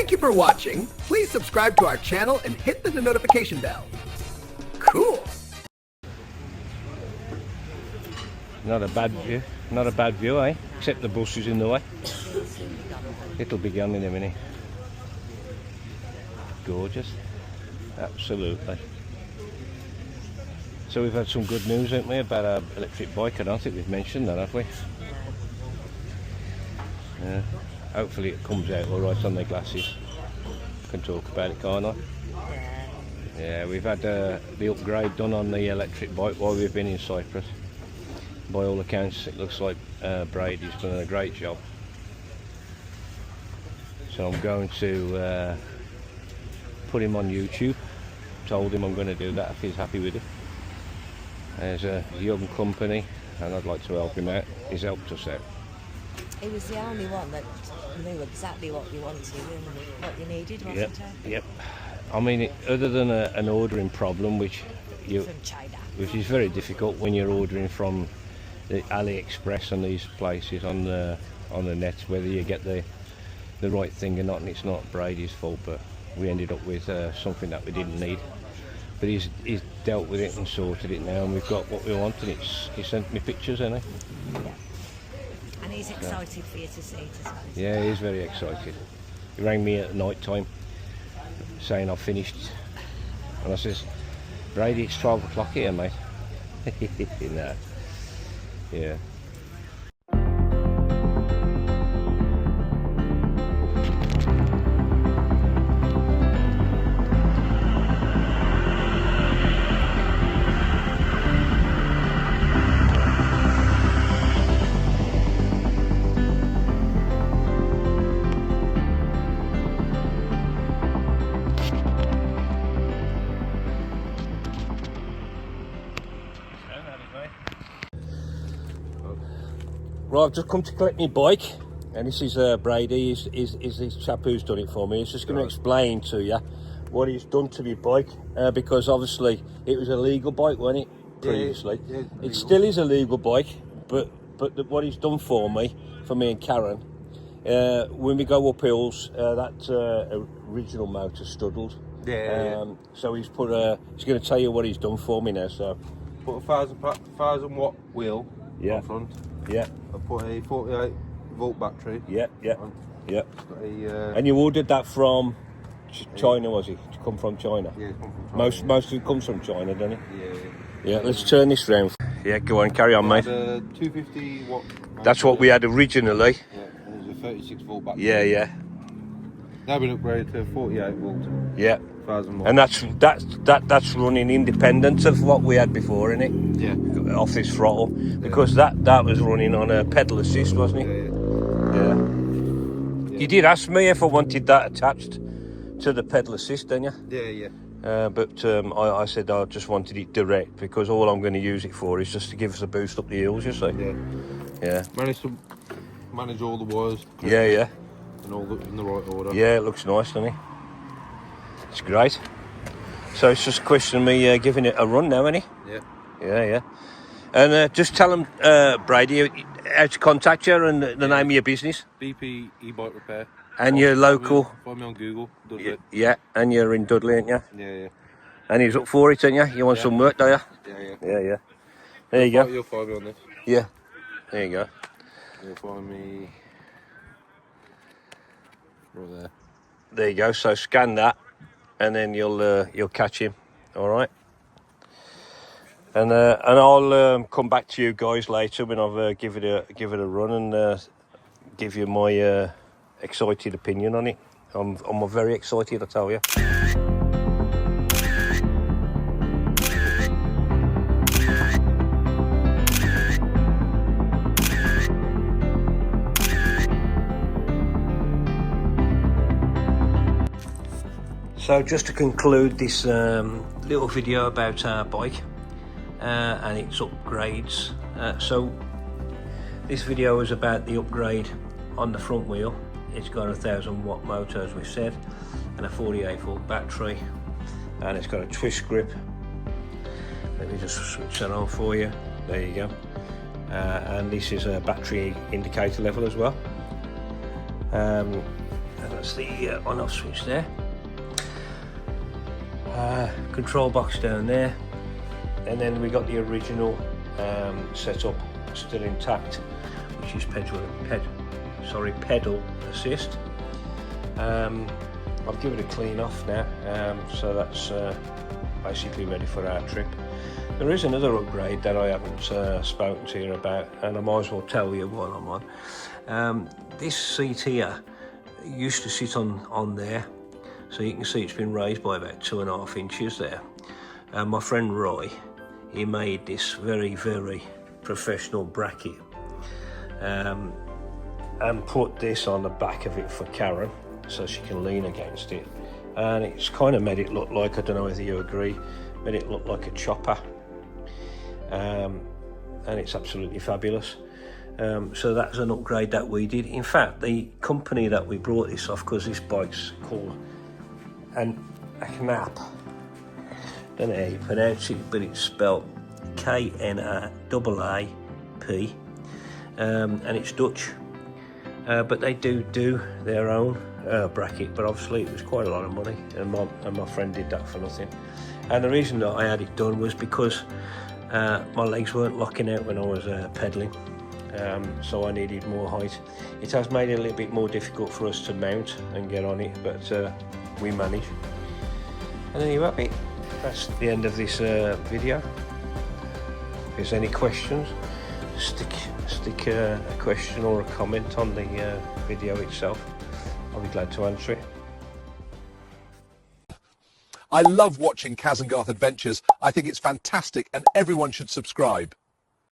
Thank you for watching. Please subscribe to our channel and hit the notification bell. Cool. Not a bad view, eh? Except the bus is in the way. It'll be gone in a minute. Gorgeous. Absolutely. So we've had some good news, haven't we, about our electric bike? I don't think we've mentioned that, have we? Yeah. Hopefully it comes out all right on the glasses. Can talk about it, can't I? Yeah, we've had the upgrade done on the electric bike while we've been in Cyprus. By all accounts, it looks like Brady's done a great job. So I'm going to put him on YouTube. Told him I'm going to do that if he's happy with it. There's a young company and I'd like to help him out. He's helped us out. He was the only one that knew exactly what you wanted and what you needed, wasn't he? Yep. I mean, other than an ordering problem, which From China. is very difficult when you're ordering from the AliExpress and these places on the net, whether you get the right thing or not, and it's not Brady's fault, but we ended up with something that we didn't need. But he's dealt with it and sorted it now, and we've got what we want, and he sent me pictures, hasn't he? Yeah. And he's excited for you to see it as well. Yeah, he's very excited. He rang me at night time saying I've finished, and I says, Brady, it's 12 o'clock here, mate. No. Yeah. Right, I've just come to collect my bike, and this is Brady. He's this chap who's done it for me. He's just going to explain to you what he's done to my bike, because obviously it was a legal bike, wasn't it, previously? Yeah, it still is a legal bike, but what he's done for me and Karen, when we go up hills, that original motor studdled. So he's put he's going to tell you what he's done for me now. So put a 1000 watt wheel on front. Yeah. I put a 48 volt battery. Yeah. A, and you ordered that from China, was it? To come from China? Yeah, it comes from China. Most of it comes from China, doesn't it? Yeah. Yeah, let's turn this round. Yeah, go on, carry on, mate. 250 watt. That's what we had originally. Yeah, and there's a 36 volt battery. Yeah. Now been upgraded to 48 volt. Yeah. 1000 watt. And that's running independent of what we had before, isn't it? Yeah. Off this throttle, because that was running on a pedal assist, wasn't it? Yeah. You did ask me if I wanted that attached to the pedal assist, didn't you? Yeah. But I said I just wanted it direct, because all I'm going to use it for is just to give us a boost up the hills, you see. Yeah. Managed to manage all the wires. Yeah. And all in the right order. Yeah, it looks nice, doesn't it? It's great. So it's just a question of me giving it a run now, isn't it? Yeah. And just tell them, Brady, how to contact you and the name of your business. BP E-Bike Repair. And you're local. Find me on Google. Dudley. Yeah, and you're in Dudley, aren't you? Yeah. And he's up for it, aren't you? You want some work, do you? Yeah. There you go. You'll find me on this. Yeah. There you go. You'll find me right there. There you go. So scan that, and then you'll catch him. All right. And I'll come back to you guys later when I've give it a run and give you my excited opinion on it. I'm very excited, I tell you. So just to conclude this little video about our bike and its upgrades. So this video is about the upgrade on the front wheel. It's got a 1000 watt motor, as we've said, and a 48 volt battery, and it's got a twist grip. Let me just switch that on for you. There you go. And this is a battery indicator level as well. that's the on-off switch there. Control box down there, and then we got the original setup still intact, which is pedal assist. I've given it a clean off now, so that's basically ready for our trip. There is another upgrade that I haven't spoken to you about, and I might as well tell you while I'm on. This seat here used to sit on there, so you can see it's been raised by about 2.5 inches there. My friend Roy, he made this very professional bracket and put this on the back of it for Karen so she can lean against it, and it's kind of made it look like, I don't know whether you agree, made it look like a chopper, and it's absolutely fabulous. So that's an upgrade that we did. In fact, the company that we brought this off, because this bike's called a Knaap, don't know how you pronounce it, but it's spelled K-N-A-A-P, and it's Dutch, but they do their own bracket, but obviously it was quite a lot of money, and my friend did that for nothing. And the reason that I had it done was because my legs weren't locking out when I was pedaling, so I needed more height. It has made it a little bit more difficult for us to mount and get on it, but we managed. And there you have it. That's the end of this video. If there's any questions, stick a question or a comment on the video itself. I'll be glad to answer it. I love watching Kaz and Garth Adventures. I think it's fantastic and everyone should subscribe.